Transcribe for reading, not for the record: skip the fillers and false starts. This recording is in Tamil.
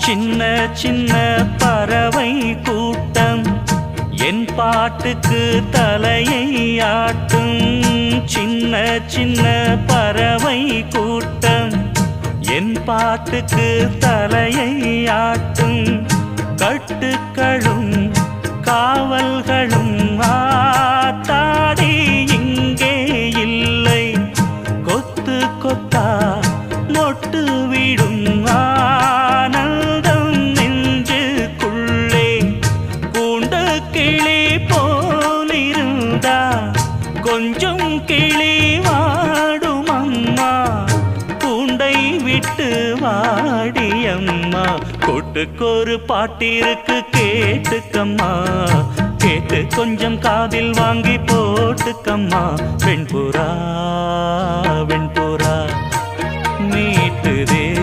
சின்ன சின்ன பறவை கூட்டம் என் பாட்டுக்கு தலையை ஆட்டும். சின்ன சின்ன பறவை கூட்டம் என் பாட்டுக்கு தலையை ஆட்டும். கட்டுக்களும் காவல்களும் ஆத்தாடி இங்கே இல்லை. கொத்து கொத்தா மொட்டு விடும் ஆனந்தம் நெஞ்சுக்குள்ளே. கூண்ட கிளி போலிருந்தா கொஞ்சம் கிளி வாடும் அம்மா. கூண்டை விட்டு வாடியம்மா. கூட்டுக்கொரு பாட்டிருக்கு கேட்டுக்கம்மா. கேட்டு கொஞ்சம் காதில் வாங்கி போட்டுக்கம்மா. வெண்புறா வெண்புறா மீட்டுதே